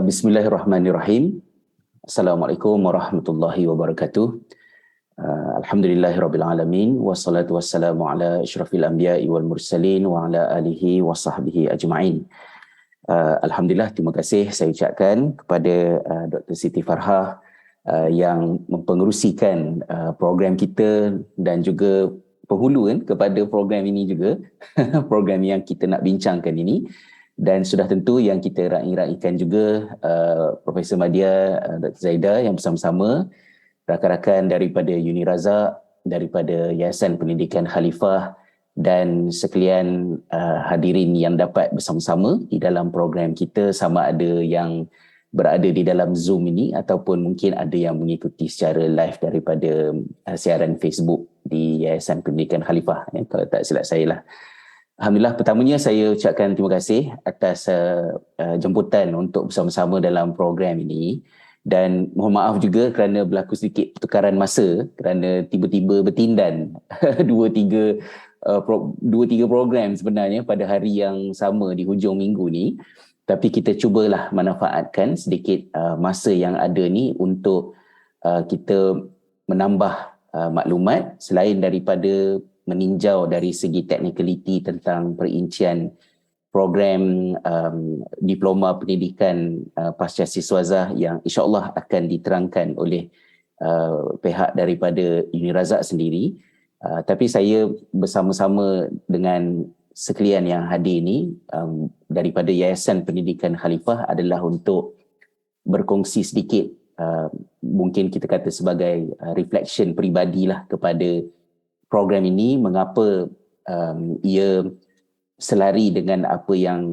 Bismillahirrahmanirrahim. Assalamualaikum warahmatullahi wabarakatuh. Alhamdulillahirabbil alamin wassalatu wassalamu ala asyrafil anbiya'i wal mursalin wa ala alihi wa sahbihi ajma'in. Alhamdulillah, terima kasih saya ucapkan kepada Dr. Siti Farhah yang mempengerusikan program kita dan juga penghulu kepada program ini juga, program yang kita nak bincangkan ini. Dan sudah tentu yang kita raih-raihkan juga Profesor Madya, Dr. Zaidah yang bersama-sama, rakan-rakan daripada Uni Razak, daripada Yayasan Pendidikan Khalifah dan sekalian hadirin yang dapat bersama-sama di dalam program kita, sama ada yang berada di dalam Zoom ini ataupun mungkin ada yang mengikuti secara live daripada siaran Facebook di Yayasan Pendidikan Khalifah, kalau tak silap saya lah. Alhamdulillah, pertamanya saya ucapkan terima kasih atas jemputan untuk bersama-sama dalam program ini, dan mohon maaf juga kerana berlaku sedikit pertukaran masa kerana tiba-tiba bertindan dua tiga program sebenarnya pada hari yang sama di hujung minggu ni. Tapi kita cubalah manfaatkan sedikit masa yang ada ni untuk kita menambah maklumat selain daripada meninjau dari segi technicality tentang perincian program diploma pendidikan pasca siswazah yang insya-Allah akan diterangkan oleh pihak daripada Uni Razak sendiri. Tapi saya bersama-sama dengan sekalian yang hadir ini daripada Yayasan Pendidikan Khalifah adalah untuk berkongsi sedikit, mungkin kita kata sebagai reflection peribadilah kepada program ini, mengapa ia selari dengan apa yang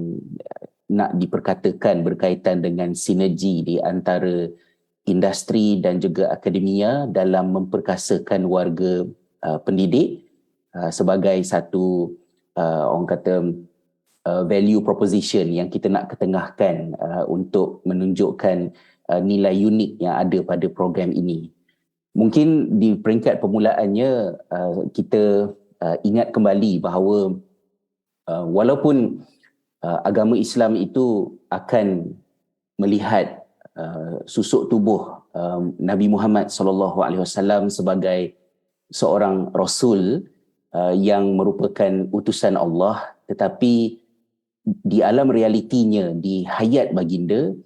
nak diperkatakan berkaitan dengan sinergi di antara industri dan juga akademia dalam memperkasakan warga pendidik sebagai satu orang kata value proposition yang kita nak ketengahkan untuk menunjukkan nilai unik yang ada pada program ini. Mungkin di peringkat permulaannya kita ingat kembali bahawa walaupun agama Islam itu akan melihat susuk tubuh Nabi Muhammad SAW sebagai seorang rasul yang merupakan utusan Allah, tetapi di alam realitinya, di hayat baginda,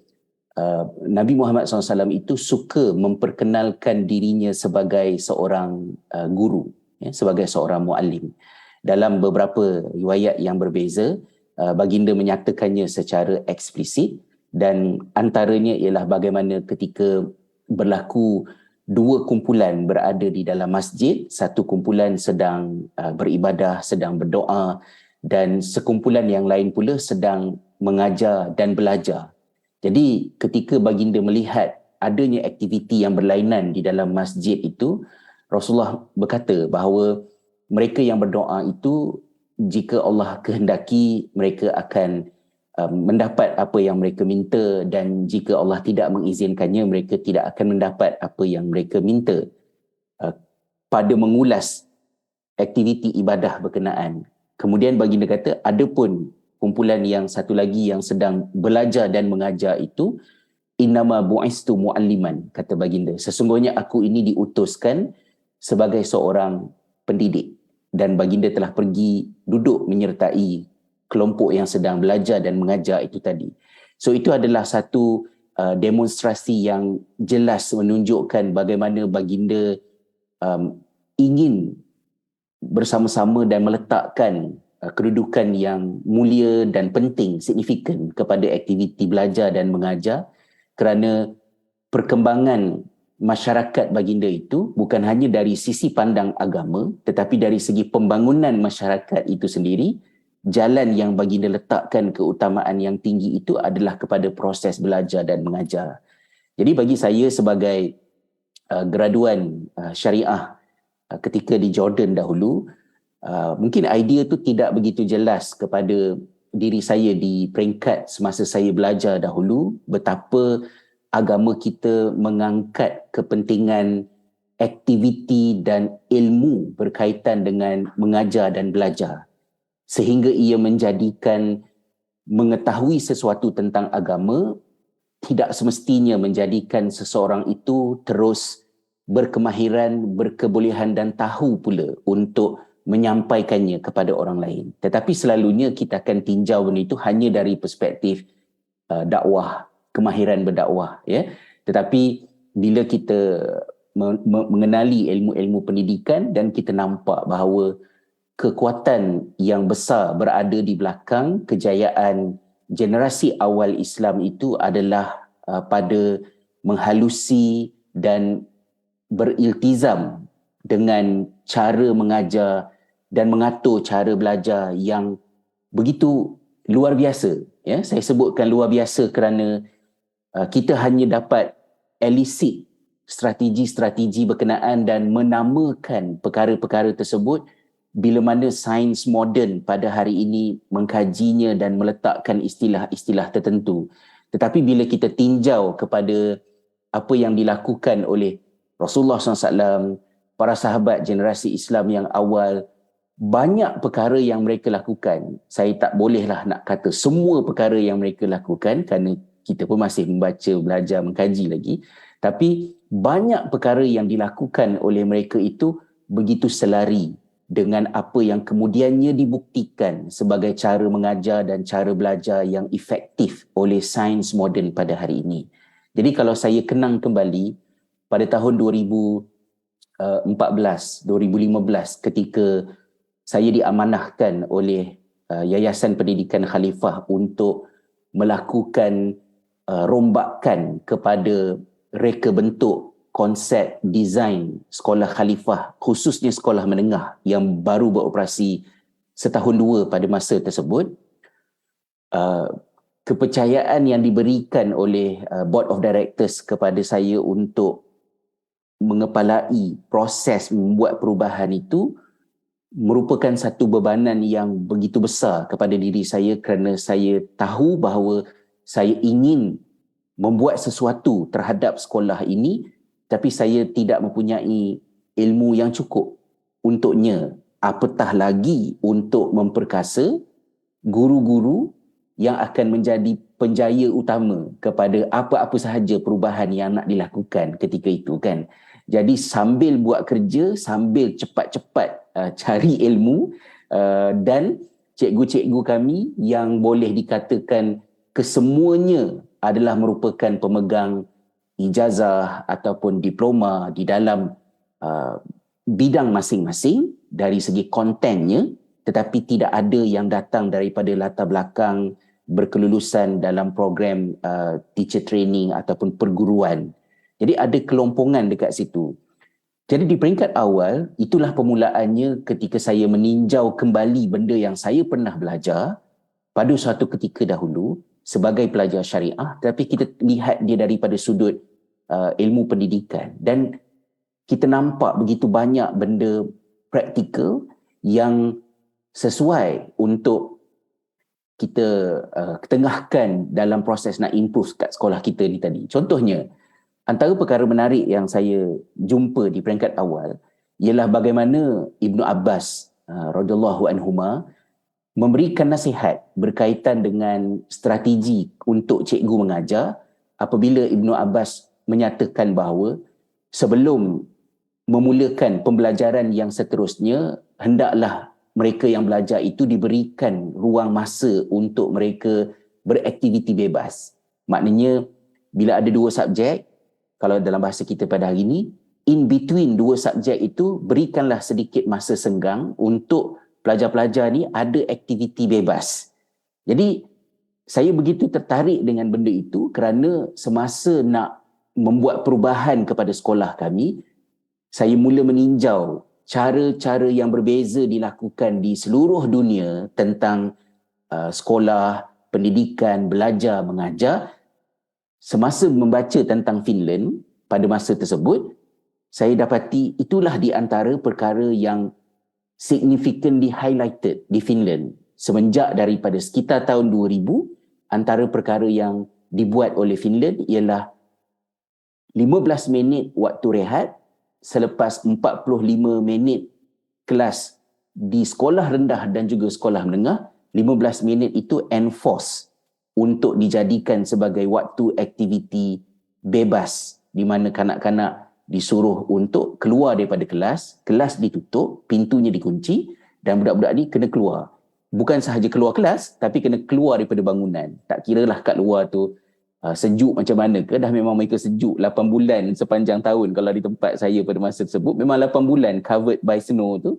Nabi Muhammad SAW itu suka memperkenalkan dirinya sebagai seorang guru, sebagai seorang muallim. Dalam beberapa riwayat yang berbeza, baginda menyatakannya secara eksplisit, dan antaranya ialah bagaimana ketika berlaku dua kumpulan berada di dalam masjid, satu kumpulan sedang beribadah, sedang berdoa, dan sekumpulan yang lain pula sedang mengajar dan belajar. Jadi ketika baginda melihat adanya aktiviti yang berlainan di dalam masjid itu, Rasulullah berkata bahawa mereka yang berdoa itu, jika Allah kehendaki, mereka akan mendapat apa yang mereka minta, dan jika Allah tidak mengizinkannya, mereka tidak akan mendapat apa yang mereka minta. Pada mengulas aktiviti ibadah berkenaan. Kemudian baginda kata, adapun kumpulan yang satu lagi yang sedang belajar dan mengajar itu, innama bu'istu mu'alliman, kata baginda, sesungguhnya aku ini diutuskan sebagai seorang pendidik, dan baginda telah pergi duduk menyertai kelompok yang sedang belajar dan mengajar itu tadi. So itu adalah satu demonstrasi yang jelas menunjukkan bagaimana baginda ingin bersama-sama dan meletakkan kedudukan yang mulia dan penting, signifikan kepada aktiviti belajar dan mengajar, kerana perkembangan masyarakat baginda itu bukan hanya dari sisi pandang agama, tetapi dari segi pembangunan masyarakat itu sendiri, jalan yang baginda letakkan keutamaan yang tinggi itu adalah kepada proses belajar dan mengajar. Jadi bagi saya sebagai graduan syariah ketika di Jordan dahulu, mungkin idea tu tidak begitu jelas kepada diri saya di peringkat semasa saya belajar dahulu, betapa agama kita mengangkat kepentingan aktiviti dan ilmu berkaitan dengan mengajar dan belajar, sehingga ia menjadikan mengetahui sesuatu tentang agama tidak semestinya menjadikan seseorang itu terus berkemahiran, berkebolehan dan tahu pula untuk menyampaikannya kepada orang lain. Tetapi selalunya kita akan tinjau benda itu hanya dari perspektif dakwah, kemahiran berdakwah, ya. Tetapi bila kita mengenali ilmu-ilmu pendidikan dan kita nampak bahawa kekuatan yang besar berada di belakang kejayaan generasi awal Islam itu adalah pada menghalusi dan beriltizam dengan cara mengajar dan mengatur cara belajar yang begitu luar biasa. Ya, saya sebutkan luar biasa kerana kita hanya dapat elicit strategi-strategi berkenaan dan menamakan perkara-perkara tersebut bila mana sains moden pada hari ini mengkajinya dan meletakkan istilah-istilah tertentu. Tetapi bila kita tinjau kepada apa yang dilakukan oleh Rasulullah SAW, para sahabat generasi Islam yang awal, banyak perkara yang mereka lakukan. Saya tak bolehlah nak kata semua perkara yang mereka lakukan kerana kita pun masih membaca, belajar, mengkaji lagi. Tapi banyak perkara yang dilakukan oleh mereka itu begitu selari dengan apa yang kemudiannya dibuktikan sebagai cara mengajar dan cara belajar yang efektif oleh sains moden pada hari ini. Jadi kalau saya kenang kembali pada tahun 2014, 2015 ketika saya diamanahkan oleh Yayasan Pendidikan Khalifah untuk melakukan rombakan kepada reka bentuk konsep desain sekolah khalifah, khususnya sekolah menengah yang baru beroperasi setahun dua pada masa tersebut. Kepercayaan yang diberikan oleh Board of Directors kepada saya untuk mengepalai proses membuat perubahan itu merupakan satu bebanan yang begitu besar kepada diri saya kerana saya tahu bahawa saya ingin membuat sesuatu terhadap sekolah ini, tapi saya tidak mempunyai ilmu yang cukup untuknya. Apatah lagi untuk memperkasa guru-guru yang akan menjadi penjaya utama kepada apa-apa sahaja perubahan yang nak dilakukan ketika itu, kan. Jadi sambil buat kerja, sambil cepat-cepat cari ilmu, dan cikgu-cikgu kami yang boleh dikatakan kesemuanya adalah merupakan pemegang ijazah ataupun diploma di dalam bidang masing-masing dari segi kontennya, tetapi tidak ada yang datang daripada latar belakang berkelulusan dalam program teacher training ataupun perguruan. Jadi ada kelompongan dekat situ. Jadi di peringkat awal, itulah permulaannya ketika saya meninjau kembali benda yang saya pernah belajar pada suatu ketika dahulu sebagai pelajar syariah, tapi kita lihat dia daripada sudut ilmu pendidikan, dan kita nampak begitu banyak benda praktikal yang sesuai untuk kita ketengahkan dalam proses nak improve kat sekolah kita ni tadi. Contohnya, antara perkara menarik yang saya jumpa di peringkat awal ialah bagaimana Ibnu Abbas radhiyallahu anhuma memberikan nasihat berkaitan dengan strategi untuk cikgu mengajar apabila Ibnu Abbas menyatakan bahawa sebelum memulakan pembelajaran yang seterusnya, hendaklah mereka yang belajar itu diberikan ruang masa untuk mereka beraktiviti bebas. Maknanya, bila ada dua subjek, kalau dalam bahasa kita pada hari ini, in between dua subjek itu, berikanlah sedikit masa senggang untuk pelajar-pelajar ni ada aktiviti bebas. Jadi, saya begitu tertarik dengan benda itu kerana semasa nak membuat perubahan kepada sekolah kami, saya mula meninjau cara-cara yang berbeza dilakukan di seluruh dunia tentang sekolah, pendidikan, belajar, mengajar. Semasa membaca tentang Finland pada masa tersebut, saya dapati itulah di antara perkara yang significantly highlighted di Finland. Semenjak daripada sekitar tahun 2000, antara perkara yang dibuat oleh Finland ialah 15 minit waktu rehat selepas 45 minit kelas di sekolah rendah dan juga sekolah menengah. 15 minit itu enforce untuk dijadikan sebagai waktu aktiviti bebas, di mana kanak-kanak disuruh untuk keluar daripada kelas, kelas ditutup, pintunya dikunci dan budak-budak ni kena keluar. Bukan sahaja keluar kelas, tapi kena keluar daripada bangunan. Tak kiralah kat luar tu sejuk macam mana ke, dah memang mereka sejuk 8 bulan sepanjang tahun. Kalau di tempat saya pada masa tersebut, memang 8 bulan covered by snow tu,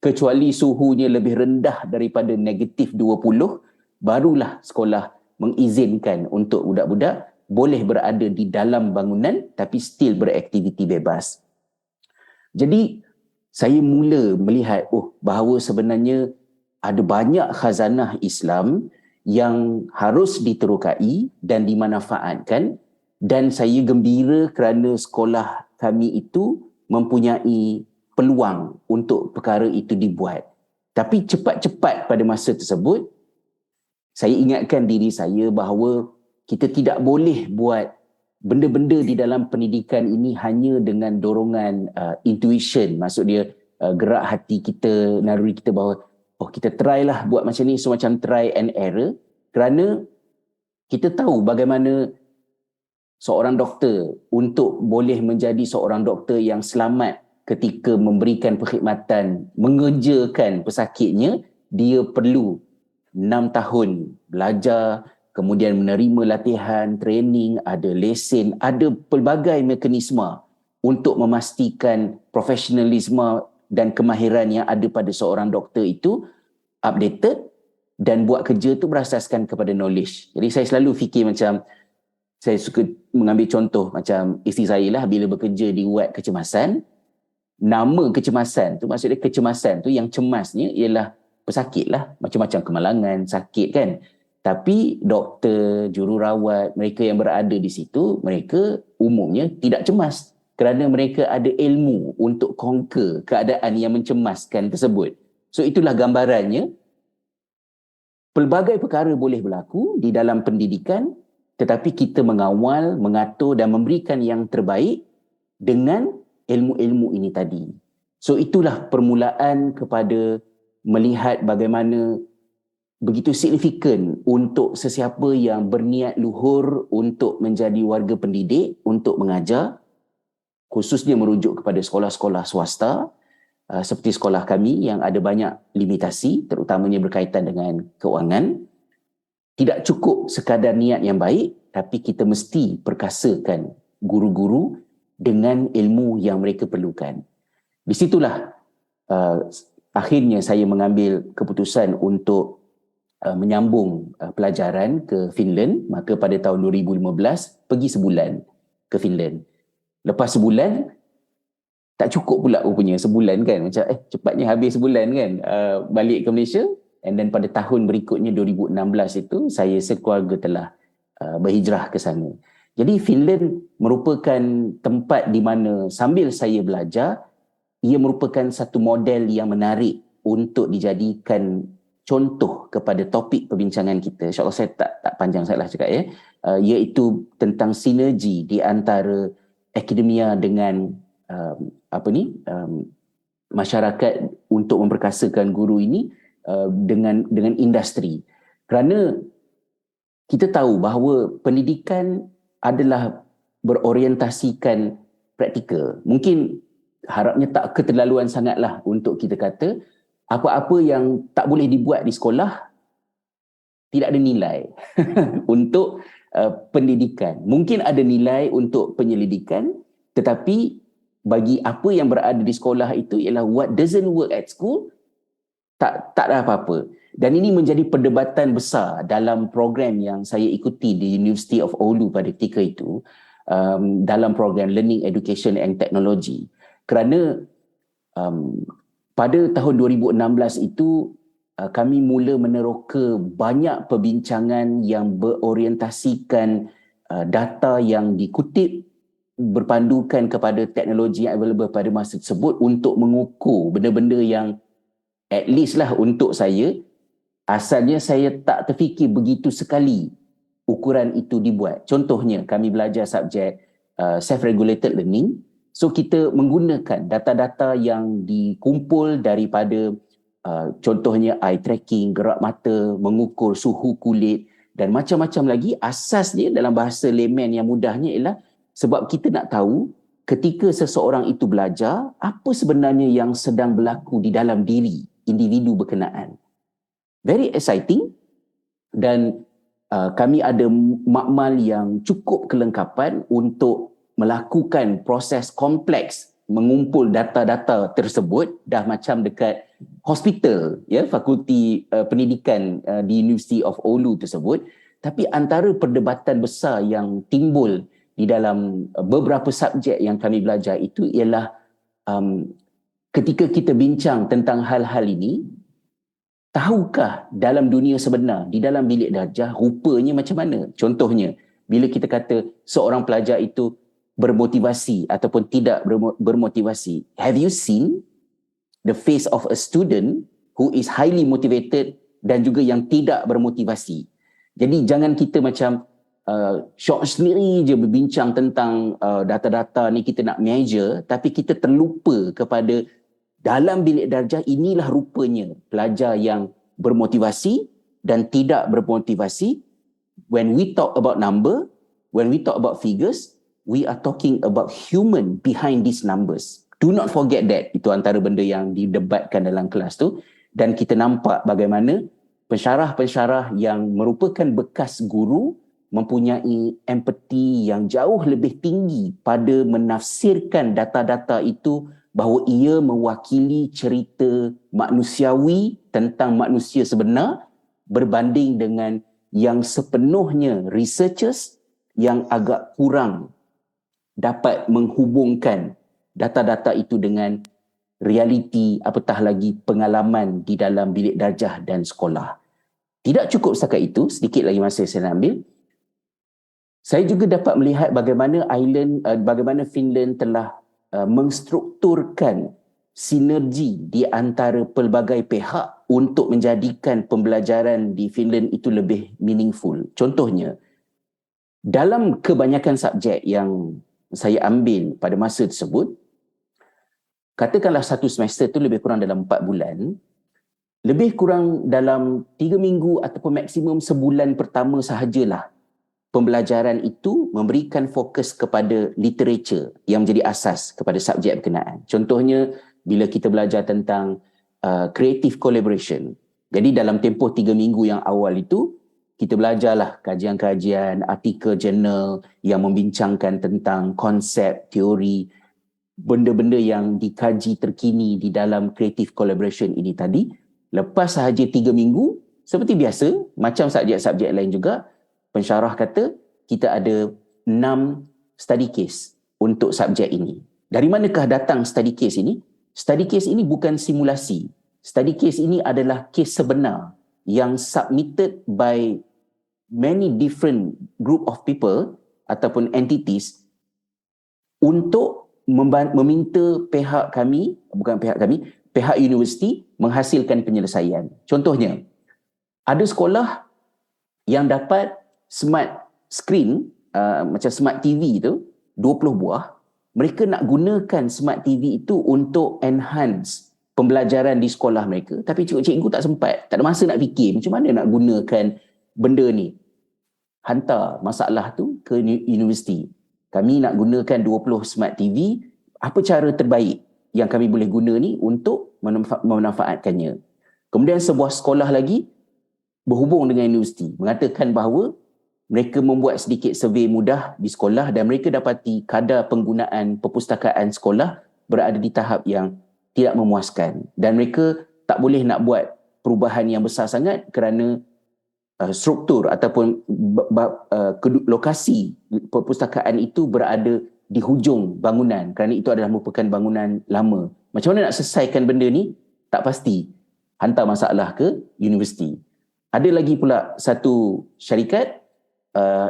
kecuali suhunya lebih rendah daripada negatif 20, barulah sekolah mengizinkan untuk budak-budak boleh berada di dalam bangunan tapi still beraktiviti bebas. Jadi saya mula melihat bahawa sebenarnya ada banyak khazanah Islam yang harus diterokai dan dimanfaatkan, dan saya gembira kerana sekolah kami itu mempunyai peluang untuk perkara itu dibuat. Tapi cepat-cepat pada masa tersebut, saya ingatkan diri saya bahawa kita tidak boleh buat benda-benda di dalam pendidikan ini hanya dengan dorongan intuition. Maksud dia gerak hati kita, naluri kita bahawa kita try lah buat macam ni, so macam try and error. Kerana kita tahu bagaimana seorang doktor untuk boleh menjadi seorang doktor yang selamat ketika memberikan perkhidmatan, mengerjakan pesakitnya, dia perlu 6 tahun belajar, kemudian menerima latihan, training, ada lesen, ada pelbagai mekanisme untuk memastikan profesionalisme dan kemahiran yang ada pada seorang doktor itu updated dan buat kerja tu berasaskan kepada knowledge. Jadi saya selalu fikir macam, saya suka mengambil contoh macam isteri saya lah, bila bekerja di wad kecemasan, nama kecemasan tu, maksudnya kecemasan tu yang cemasnya ialah pesakit lah, macam-macam kemalangan, sakit kan. Tapi doktor, jururawat, mereka yang berada di situ, mereka umumnya tidak cemas kerana mereka ada ilmu untuk conquer keadaan yang mencemaskan tersebut. So itulah gambarannya, pelbagai perkara boleh berlaku di dalam pendidikan, tetapi kita mengawal, mengatur dan memberikan yang terbaik dengan ilmu-ilmu ini tadi. So itulah permulaan kepada melihat bagaimana begitu signifikan untuk sesiapa yang berniat luhur untuk menjadi warga pendidik, untuk mengajar, khususnya merujuk kepada sekolah-sekolah swasta seperti sekolah kami yang ada banyak limitasi, terutamanya berkaitan dengan keuangan. Tidak cukup sekadar niat yang baik, tapi kita mesti perkasakan guru-guru dengan ilmu yang mereka perlukan. Di situlah akhirnya saya mengambil keputusan untuk menyambung pelajaran ke Finland. Maka pada tahun 2015 pergi sebulan ke Finland. Lepas sebulan tak cukup pula rupanya sebulan kan, macam cepatnya habis sebulan kan, balik ke Malaysia. And then pada tahun berikutnya 2016 itu saya sekeluarga telah berhijrah ke sana. Jadi Finland merupakan tempat di mana sambil saya belajar, ia merupakan satu model yang menarik untuk dijadikan contoh kepada topik perbincangan kita. InsyaAllah saya tak panjang sangatlah cakap iaitu tentang sinergi di antara akademia dengan masyarakat untuk memperkasakan guru ini dengan industri. Kerana kita tahu bahawa pendidikan adalah berorientasikan praktikal. Mungkin harapnya tak keterlaluan sangatlah untuk kita kata apa-apa yang tak boleh dibuat di sekolah tidak ada nilai untuk pendidikan. Mungkin ada nilai untuk penyelidikan, tetapi bagi apa yang berada di sekolah itu ialah what doesn't work at school, tak ada apa-apa. Dan ini menjadi perdebatan besar dalam program yang saya ikuti di University of Oulu pada ketika itu, dalam program Learning, Education and Technology. Kerana pada tahun 2016 itu kami mula meneroka banyak perbincangan yang berorientasikan data yang dikutip berpandukan kepada teknologi yang available pada masa tersebut untuk mengukur benda-benda yang at least lah untuk saya, asalnya saya tak terfikir begitu sekali ukuran itu dibuat. Contohnya kami belajar subjek self-regulated learning. So kita menggunakan data-data yang dikumpul daripada contohnya eye tracking, gerak mata, mengukur suhu kulit, dan macam-macam lagi. Asas dia dalam bahasa layman yang mudahnya ialah sebab kita nak tahu ketika seseorang itu belajar, apa sebenarnya yang sedang berlaku di dalam diri individu berkenaan. Very exciting, dan kami ada makmal yang cukup kelengkapan untuk melakukan proses kompleks mengumpul data-data tersebut, dah macam dekat hospital, ya, fakulti pendidikan di University of Oulu tersebut. Tapi antara perdebatan besar yang timbul di dalam beberapa subjek yang kami belajar itu ialah ketika kita bincang tentang hal-hal ini, tahukah dalam dunia sebenar, di dalam bilik darjah, rupanya macam mana? Contohnya, bila kita kata seorang pelajar itu bermotivasi ataupun tidak bermotivasi, have you seen the face of a student who is highly motivated dan juga yang tidak bermotivasi? Jadi jangan kita macam syok sendiri je berbincang tentang data-data ni kita nak measure, tapi kita terlupa kepada dalam bilik darjah inilah rupanya pelajar yang bermotivasi dan tidak bermotivasi. When we talk about number, when we talk about figures, we are talking about human behind these numbers. Do not forget that. Itu antara benda yang didebatkan dalam kelas tu. Dan kita nampak bagaimana pensyarah-pensyarah yang merupakan bekas guru mempunyai empati yang jauh lebih tinggi pada menafsirkan data-data itu bahawa ia mewakili cerita manusiawi tentang manusia sebenar berbanding dengan yang sepenuhnya researchers yang agak kurang dapat menghubungkan data-data itu dengan realiti, apatah lagi pengalaman di dalam bilik darjah dan sekolah. Tidak cukup setakat itu, sedikit lagi masa saya nak ambil. Saya juga dapat melihat bagaimana Finland telah mengstrukturkan sinergi di antara pelbagai pihak untuk menjadikan pembelajaran di Finland itu lebih meaningful. Contohnya, dalam kebanyakan subjek yang saya ambil pada masa tersebut, katakanlah satu semester itu lebih kurang dalam 4 bulan, lebih kurang dalam 3 minggu ataupun maksimum sebulan pertama sahajalah pembelajaran itu memberikan fokus kepada literature yang menjadi asas kepada subjek berkenaan. Contohnya, bila kita belajar tentang creative collaboration. Jadi dalam tempoh 3 minggu yang awal itu, kita belajarlah kajian-kajian, artikel jurnal yang membincangkan tentang konsep, teori, benda-benda yang dikaji terkini di dalam creative collaboration ini tadi. Lepas sahaja 3 minggu, seperti biasa, macam subjek-subjek lain juga, pensyarah kata kita ada 6 study case untuk subjek ini. Dari manakah datang study case ini? Study case ini bukan simulasi. Study case ini adalah kes sebenar yang submitted by many different group of people ataupun entities untuk meminta pihak universiti menghasilkan penyelesaian. Contohnya, ada sekolah yang dapat smart screen, macam smart TV tu, 20 buah. Mereka nak gunakan smart TV itu untuk enhance pembelajaran di sekolah mereka. Tapi cikgu tak sempat, tak ada masa nak fikir macam mana nak gunakan benda ni. Hantar masalah tu ke universiti. Kami nak gunakan 20 smart TV, apa cara terbaik yang kami boleh guna ni untuk memanfaatkannya. Kemudian sebuah sekolah lagi berhubung dengan universiti, mengatakan bahawa mereka membuat sedikit survey mudah di sekolah dan mereka dapati kadar penggunaan perpustakaan sekolah berada di tahap yang tidak memuaskan. Dan mereka tak boleh nak buat perubahan yang besar sangat kerana struktur ataupun lokasi perpustakaan itu berada di hujung bangunan kerana itu adalah merupakan bangunan lama. Macam mana nak selesaikan benda ni? Tak pasti. Hantar masalah ke universiti. Ada lagi pula satu syarikat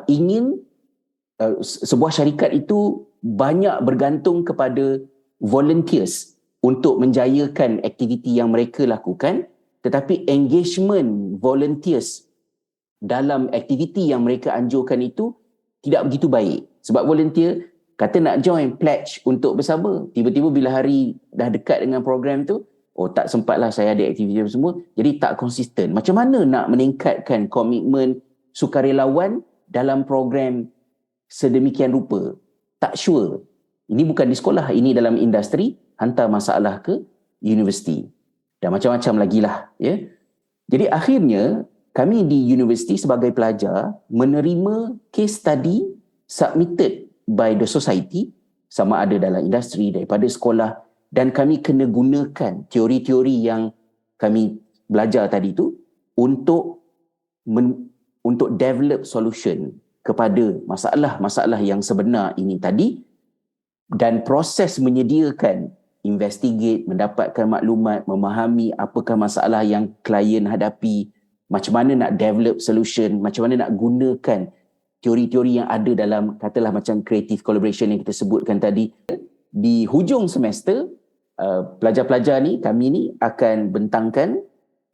ingin sebuah syarikat itu banyak bergantung kepada volunteers untuk menjayakan aktiviti yang mereka lakukan, tetapi engagement volunteers dalam aktiviti yang mereka anjurkan itu tidak begitu baik. Sebab volunteer kata nak join pledge untuk bersama, tiba-tiba bila hari dah dekat dengan program tu, tak sempatlah saya ada aktiviti semua, jadi tak konsisten. Macam mana nak meningkatkan komitmen sukarelawan dalam program sedemikian rupa? Tak sure. Ini bukan di sekolah, ini dalam industri, hantar masalah ke universiti. Dan macam-macam lagi lah. Ya. Jadi akhirnya, kami di universiti sebagai pelajar menerima case study submitted by the society, sama ada dalam industri, daripada sekolah, dan kami kena gunakan teori-teori yang kami belajar tadi tu untuk develop solution kepada masalah-masalah yang sebenar ini tadi, dan proses menyediakan, investigate, mendapatkan maklumat, memahami apakah masalah yang klien hadapi, macam mana nak develop solution, macam mana nak gunakan teori-teori yang ada dalam, katalah macam creative collaboration yang kita sebutkan tadi. Di hujung semester, pelajar-pelajar ni, kami ni akan bentangkan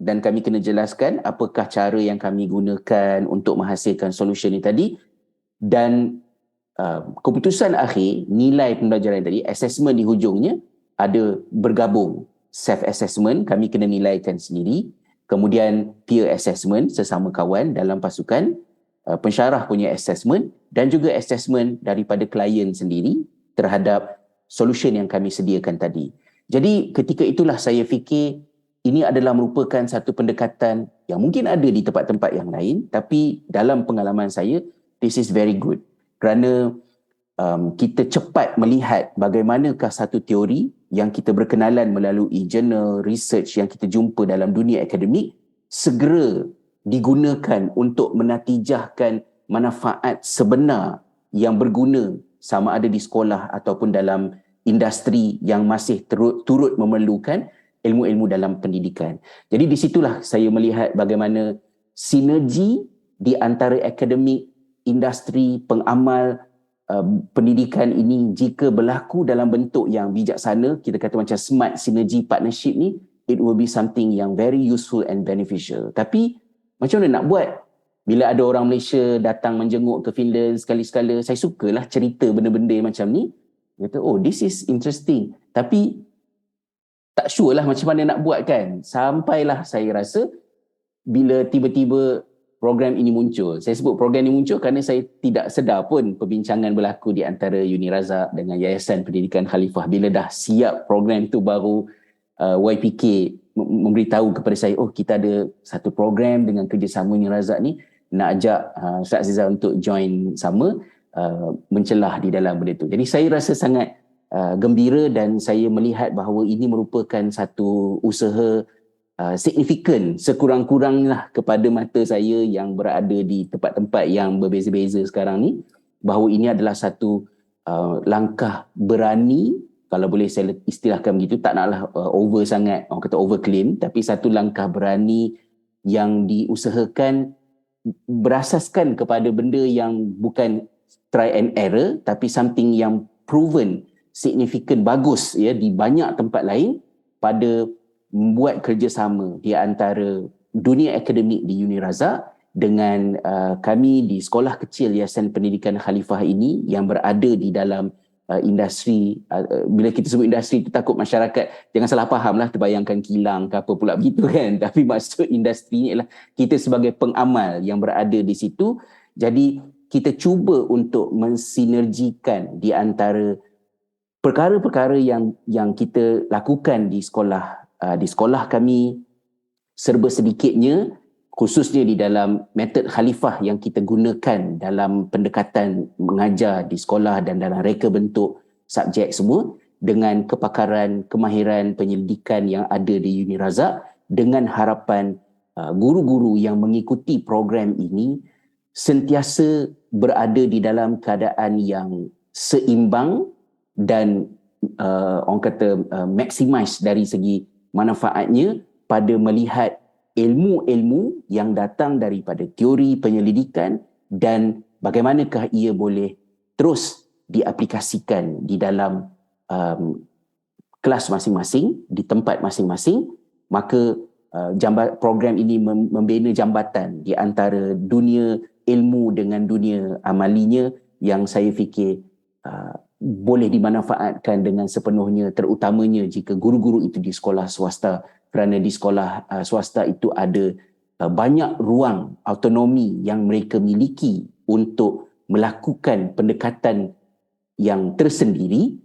dan kami kena jelaskan apakah cara yang kami gunakan untuk menghasilkan solution ni tadi, dan keputusan akhir, nilai pembelajaran tadi, assessment di hujungnya ada bergabung. Self-assessment, kami kena nilaikan sendiri, kemudian peer assessment, sesama kawan dalam pasukan, pensyarah punya assessment, dan juga assessment daripada klien sendiri terhadap solution yang kami sediakan tadi. Jadi ketika itulah saya fikir ini adalah merupakan satu pendekatan yang mungkin ada di tempat-tempat yang lain, tapi dalam pengalaman saya, this is very good. Kerana kita cepat melihat bagaimanakah satu teori yang kita berkenalan melalui jurnal, research yang kita jumpa dalam dunia akademik, segera digunakan untuk menatijahkan manfaat sebenar yang berguna, sama ada di sekolah ataupun dalam industri yang masih turut memerlukan ilmu-ilmu dalam pendidikan. Jadi di situlah saya melihat bagaimana sinergi di antara akademik, industri, pengamal, pendidikan ini jika berlaku dalam bentuk yang bijaksana, kita kata macam smart synergy partnership ni, it will be something yang very useful and beneficial. Tapi macam mana nak buat? Bila ada orang Malaysia datang menjenguk ke Finland sekali-sekala, saya sukalah cerita benda-benda macam ni. Kata, oh this is interesting. Tapi tak sure lah macam mana nak buat kan. Sampailah saya rasa bila tiba-tiba program ini muncul. Saya sebut program ini muncul kerana saya tidak sedar pun perbincangan berlaku di antara Uni Razak dengan Yayasan Pendidikan Khalifah. Bila dah siap program tu baru YPK memberitahu kepada saya, oh kita ada satu program dengan kerjasama Uni Razak ni, nak ajak Ustaz Azizah untuk join sama, mencelah di dalam benda tu. Jadi saya rasa sangat gembira dan saya melihat bahawa ini merupakan satu usaha signifikan sekurang-kurangnya kepada mata saya yang berada di tempat-tempat yang berbeza-beza sekarang ni, bahawa ini adalah satu langkah berani, kalau boleh saya istilahkan begitu, tak naklah over sangat, orang kata overclaim, tapi satu langkah berani yang diusahakan berasaskan kepada benda yang bukan try and error, tapi something yang proven, signifikan, bagus ya di banyak tempat lain, pada membuat kerjasama di antara dunia akademik di Uni Razak dengan kami di sekolah kecil Yayasan Pendidikan Khalifah ini yang berada di dalam industri. Bila kita sebut industri tu takut masyarakat jangan salah faham lah, terbayangkan kilang ke apa pula begitu kan. Tapi maksud industri ni ialah kita sebagai pengamal yang berada di situ. Jadi kita cuba untuk mensinergikan di antara perkara-perkara yang kita lakukan di sekolah kami, serba sedikitnya, khususnya di dalam metod khalifah yang kita gunakan dalam pendekatan mengajar di sekolah dan dalam reka bentuk subjek semua, dengan kepakaran, kemahiran, penyelidikan yang ada di Uni Razak, dengan harapan guru-guru yang mengikuti program ini sentiasa berada di dalam keadaan yang seimbang dan orang kata maximize dari segi manfaatnya pada melihat ilmu-ilmu yang datang daripada teori penyelidikan dan bagaimanakah ia boleh terus diaplikasikan di dalam kelas masing-masing, di tempat masing-masing. Maka program ini membina jambatan di antara dunia ilmu dengan dunia amalinya, yang saya fikir boleh dimanfaatkan dengan sepenuhnya, terutamanya jika guru-guru itu di sekolah swasta, kerana di sekolah swasta itu ada banyak ruang autonomi yang mereka miliki untuk melakukan pendekatan yang tersendiri,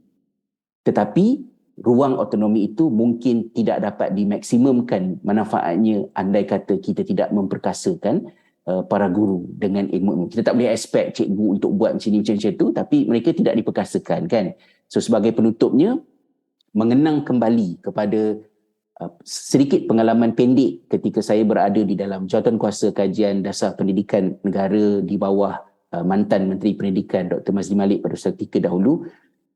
tetapi ruang autonomi itu mungkin tidak dapat dimaksimumkan manfaatnya andai kata kita tidak memperkasakan para guru dengan ilmu. Kita tak boleh expect cikgu untuk buat macam ni macam tu, tapi mereka tidak diperkasakan kan. So sebagai penutupnya, mengenang kembali kepada sedikit pengalaman pendek ketika saya berada di dalam Jawatankuasa Kajian Dasar Pendidikan Negara di bawah mantan Menteri Pendidikan Dr. Mazli Malik pada ketika dahulu.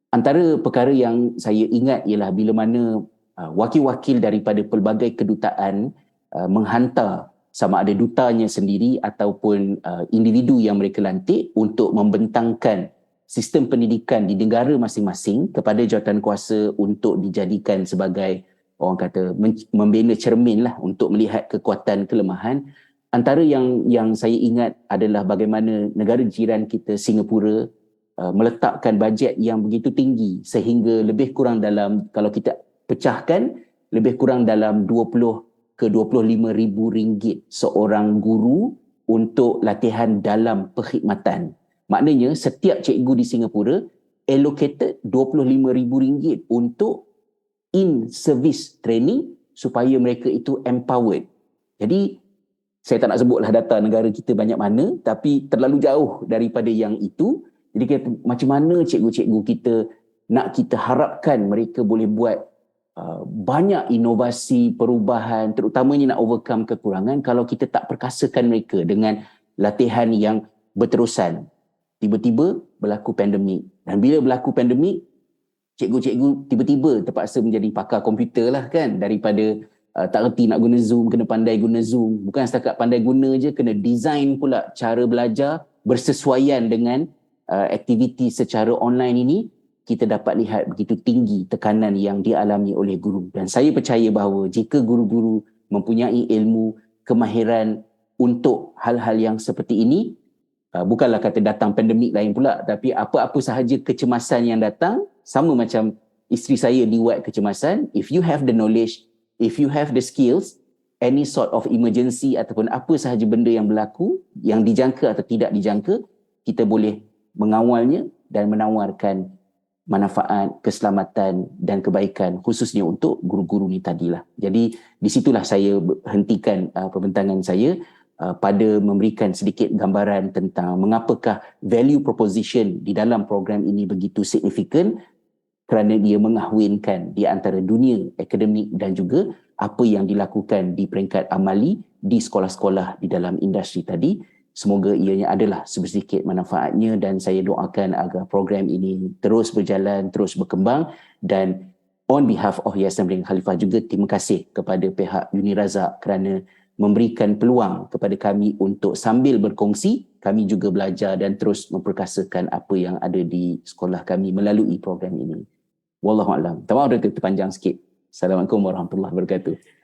Antara perkara yang saya ingat ialah bila mana wakil-wakil daripada pelbagai kedutaan menghantar sama ada dutanya sendiri ataupun individu yang mereka lantik untuk membentangkan sistem pendidikan di negara masing-masing kepada jawatankuasa untuk dijadikan sebagai, orang kata, membina cermin lah untuk melihat kekuatan kelemahan. Antara yang saya ingat adalah bagaimana negara jiran kita Singapura meletakkan bajet yang begitu tinggi sehingga lebih kurang dalam, kalau kita pecahkan, lebih kurang dalam 20 ke 25 ribu ringgit seorang guru untuk latihan dalam perkhidmatan. Maknanya setiap cikgu di Singapura allocated 25 ribu ringgit untuk in-service training supaya mereka itu empowered. Jadi, saya tak nak sebutlah data negara kita banyak mana, tapi terlalu jauh daripada yang itu. Jadi, macam mana cikgu-cikgu kita nak kita harapkan mereka boleh buat banyak inovasi, perubahan, terutamanya nak overcome kekurangan kalau kita tak perkasakan mereka dengan latihan yang berterusan. Tiba-tiba berlaku pandemik. Dan bila berlaku pandemik, cikgu-cikgu tiba-tiba terpaksa menjadi pakar komputer lah kan, daripada tak reti nak guna Zoom, kena pandai guna Zoom. Bukan setakat pandai guna je, kena design pula cara belajar bersesuaian dengan aktiviti secara online ini. Kita dapat lihat begitu tinggi tekanan yang dialami oleh guru. Dan saya percaya bahawa jika guru-guru mempunyai ilmu, kemahiran untuk hal-hal yang seperti ini, bukanlah kata datang pandemik lain pula, tapi apa-apa sahaja kecemasan yang datang, sama macam isteri saya diwat kecemasan, if you have the knowledge, if you have the skills, any sort of emergency ataupun apa sahaja benda yang berlaku, yang dijangka atau tidak dijangka, kita boleh mengawalnya dan menawarkan manfaat, keselamatan dan kebaikan khususnya untuk guru-guru ni tadilah. Jadi di situlah saya hentikan pembentangan saya pada memberikan sedikit gambaran tentang mengapakah value proposition di dalam program ini begitu signifikan, kerana dia mengahwinkan di antara dunia akademik dan juga apa yang dilakukan di peringkat amali di sekolah-sekolah di dalam industri tadi. Semoga ianya adalah sedikit manfaatnya dan saya doakan agar program ini terus berjalan, terus berkembang. Dan on behalf of Yayasan Pendidikan Khalifah juga terima kasih kepada pihak UniRazak kerana memberikan peluang kepada kami untuk sambil berkongsi, kami juga belajar dan terus memperkasakan apa yang ada di sekolah kami melalui program ini. Wallahualam. Terima kasih terpanjang sikit. Assalamualaikum warahmatullahi wabarakatuh.